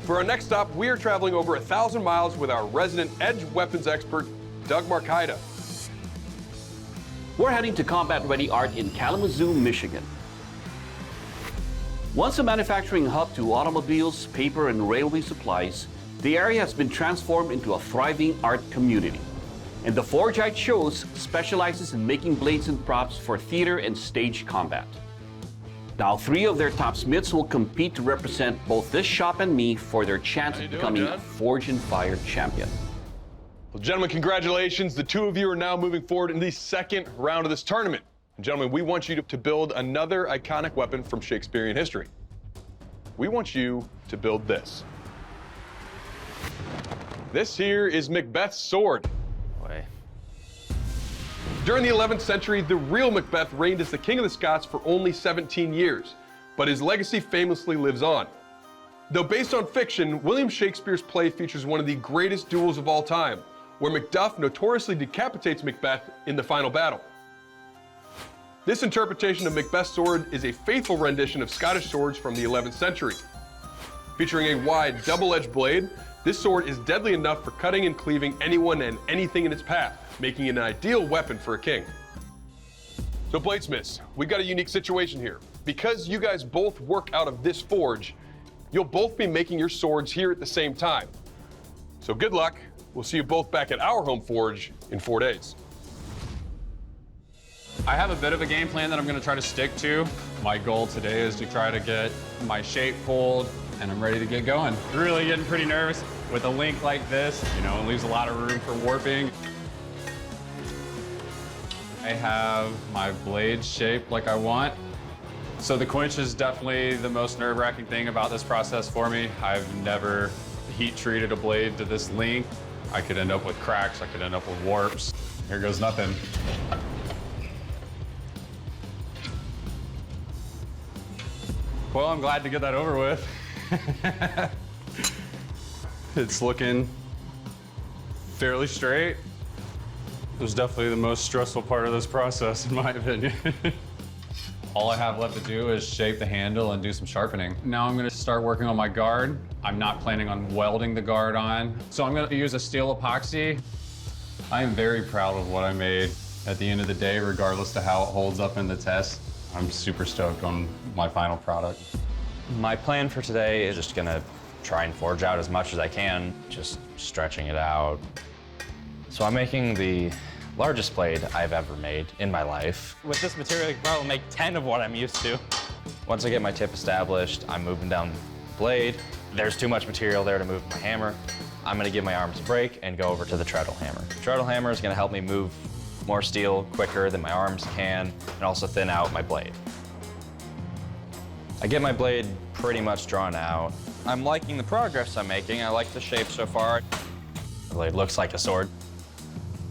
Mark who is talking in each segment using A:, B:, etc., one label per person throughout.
A: For our next stop, we are traveling over 1,000 miles with our resident edge weapons expert, Doug Markida.
B: We're heading to Combat Ready Art in Kalamazoo, Michigan. Once a manufacturing hub to automobiles, paper, and railway supplies, the area has been transformed into a thriving art community. And the forge it shows specializes in making blades and props for theater and stage combat. Now, 3 of their top smiths will compete to represent both this shop and me for their chance at becoming a Forge and Fire champion.
A: Well, gentlemen, congratulations. The 2 of you are now moving forward in the second round of this tournament. And gentlemen, we want you to build another iconic weapon from Shakespearean history. We want you to build this. This here is Macbeth's sword. During the 11th century, the real Macbeth reigned as the King of the Scots for only 17 years, but his legacy famously lives on. Though based on fiction, William Shakespeare's play features one of the greatest duels of all time, where Macduff notoriously decapitates Macbeth in the final battle. This interpretation of Macbeth's sword is a faithful rendition of Scottish swords from the 11th century. Featuring a wide, double-edged blade, this sword is deadly enough for cutting and cleaving anyone and anything in its path, making it an ideal weapon for a king. So bladesmiths, we've got a unique situation here. Because you guys both work out of this forge, you'll both be making your swords here at the same time. So good luck. We'll see you both back at our home forge in 4 days.
C: I have a bit of a game plan that I'm going to try to stick to. My goal today is to try to get my shape pulled, and I'm ready to get going. Really getting pretty nervous with a link like this. You know, it leaves a lot of room for warping. I have my blade shaped like I want. So the quench is definitely the most nerve-wracking thing about this process for me. I've never heat treated a blade to this length. I could end up with cracks, I could end up with warps. Here goes nothing. Well, I'm glad to get that over with. It's looking fairly straight. It was definitely the most stressful part of this process, in my opinion. All I have left to do is shape the handle and do some sharpening. Now I'm gonna start working on my guard. I'm not planning on welding the guard on, so I'm gonna use a steel epoxy. I am very proud of what I made. At the end of the day, regardless of how it holds up in the test, I'm super stoked on my final product.
D: My plan for today is just gonna try and forge out as much as I can, just stretching it out. So I'm making the largest blade I've ever made in my life. With this material, I could probably make 10 of what I'm used to. Once I get my tip established, I'm moving down the blade. There's too much material there to move my hammer. I'm gonna give my arms a break and go over to the treadle hammer. The treadle hammer is gonna help me move more steel quicker than my arms can, and also thin out my blade. I get my blade pretty much drawn out. I'm liking the progress I'm making. I like the shape so far. The blade looks like a sword.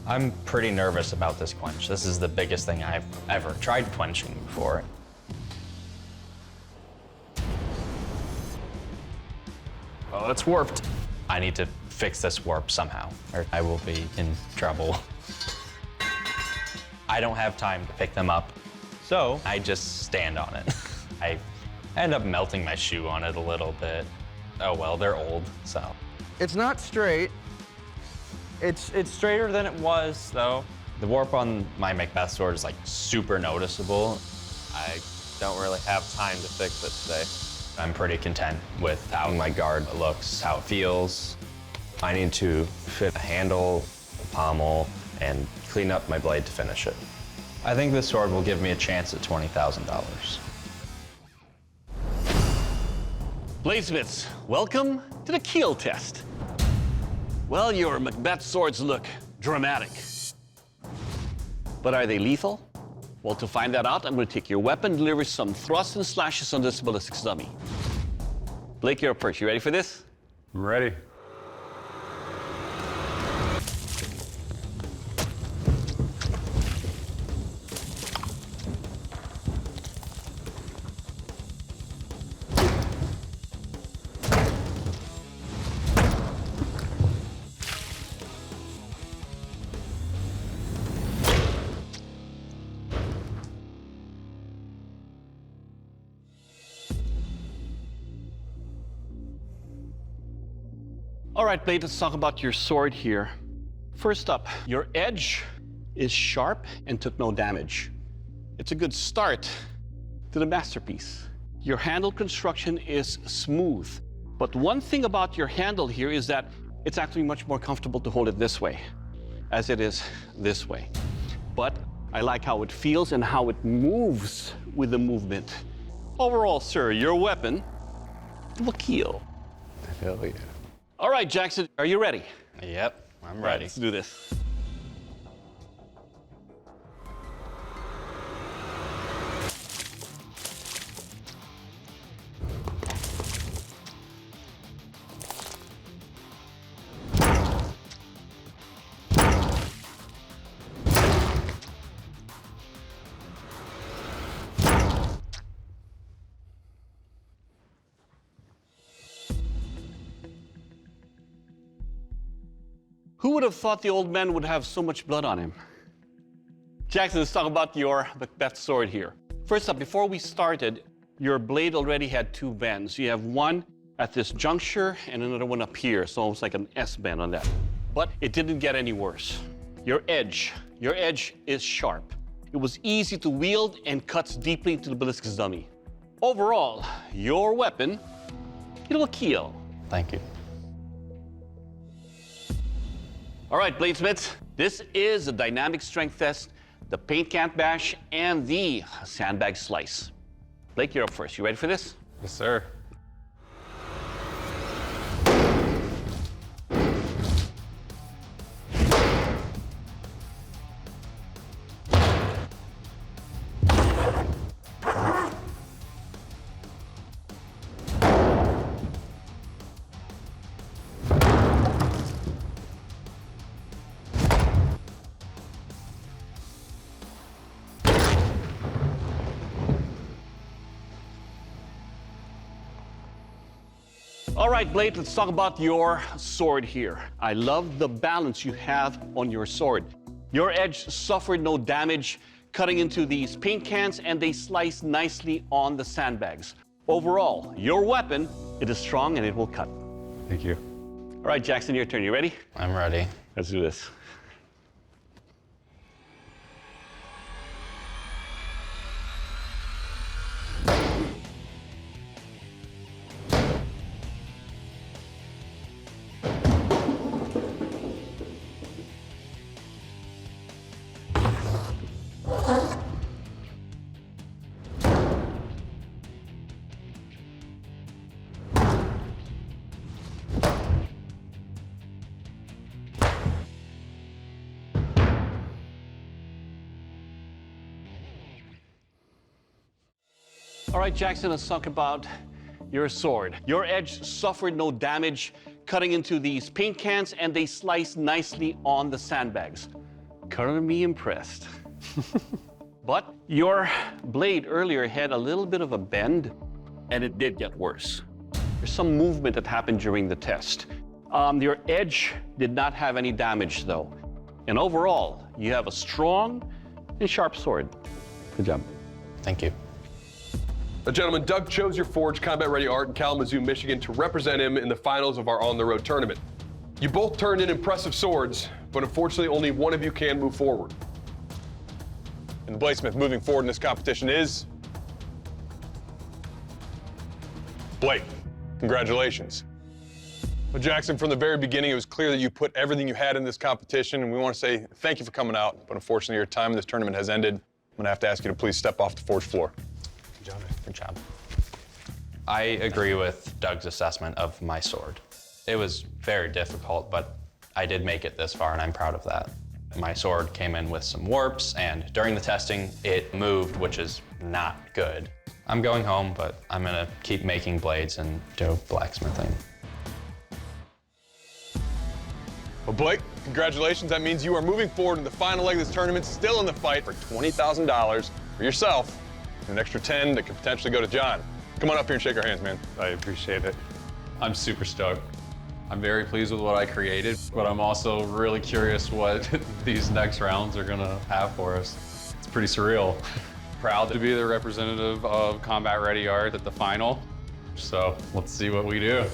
D: I'm pretty nervous about this quench. This is the biggest thing I've ever tried quenching before. Oh, it's warped. I need to fix this warp somehow, or I will be in trouble. I don't have time to pick them up, so I just stand on it. I end up melting my shoe on it a little bit. Oh well, they're old, so.
E: It's not straight.
D: It's straighter than it was, though. The warp on my Macbeth sword is like super noticeable. I don't really have time to fix it today. I'm pretty content with how my guard looks, how it feels. I need to fit a handle, a pommel, and clean up my blade to finish it. I think this sword will give me a chance at $20,000.
B: Bladesmiths, welcome to the keel test. Well, your Macbeth swords look dramatic. But are they lethal? Well, to find that out, I'm going to take your weapon, deliver some thrusts and slashes on this ballistics dummy. Blake, you're up first. You ready for this?
C: I'm ready.
B: All right, Blade, let's talk about your sword here. First up, your edge is sharp and took no damage. It's a good start to the masterpiece. Your handle construction is smooth, but one thing about your handle here is that it's actually much more comfortable to hold it this way as it is this way. But I like how it feels and how it moves with the movement. Overall, sir, your weapon will kill.
C: Hell yeah.
B: All right, Jackson, are you ready?
D: Yep, I'm
B: Right,
D: ready.
B: let's do this. Who would have thought the old man would have so much blood on him? Jackson, let's talk about your Macbeth sword here. First up, before we started, your blade already had two bends. You have one at this juncture and another one up here, so almost like an S bend on that. But it didn't get any worse. Your edge is sharp. It was easy to wield and cuts deeply into the ballistics dummy. Overall, your weapon, it will kill.
D: Thank you.
B: All right, bladesmiths, this is the dynamic strength test, the paint can't bash, and the sandbag slice. Blake, you're up first. You ready for this?
C: Yes, sir.
B: All right, Blade, let's talk about your sword here. I love the balance you have on your sword. Your edge suffered no damage cutting into these paint cans, and they slice nicely on the sandbags. Overall, your weapon, it is strong and it will cut.
C: Thank you.
B: All right, Jackson, your turn. You ready?
D: I'm ready.
B: Let's do this. All right, Jackson, let's talk about your sword. Your edge suffered no damage cutting into these paint cans, and they slice nicely on the sandbags. Color me impressed. But your blade earlier had a little bit of a bend, and it did get worse. There's some movement that happened during the test. Your edge did not have any damage, though. And overall, you have a strong and sharp sword. Good job.
D: Thank you.
A: Gentlemen, Doug chose your Forge Combat Ready Art in Kalamazoo, Michigan to represent him in the finals of our On the Road tournament. You both turned in impressive swords, but unfortunately only one of you can move forward.
E: And the bladesmith moving forward in this competition is Blake. Congratulations. Well, Jackson, from the very beginning, it was clear that you put everything you had in this competition, and we want to say thank you for coming out. But unfortunately, your time in this tournament has ended. I'm going to have to ask you to please step off the forge floor.
D: Good job. I agree with Doug's assessment of my sword. It was very difficult, but I did make it this far, and I'm proud of that. My sword came in with some warps, and during the testing, it moved, which is not good. I'm going home, but I'm gonna keep making blades and do blacksmithing.
E: Well, Blake, congratulations. That means you are moving forward in the final leg of this tournament, still in the fight for $20,000 for yourself, and an extra 10 that could potentially go to John. Come on up here and shake our hands, man.
C: I appreciate it. I'm super stoked. I'm very pleased with what I created, but I'm also really curious what these next rounds are gonna have for us. It's pretty surreal. Proud to be the representative of Combat Ready Art at the final. So let's see what we do.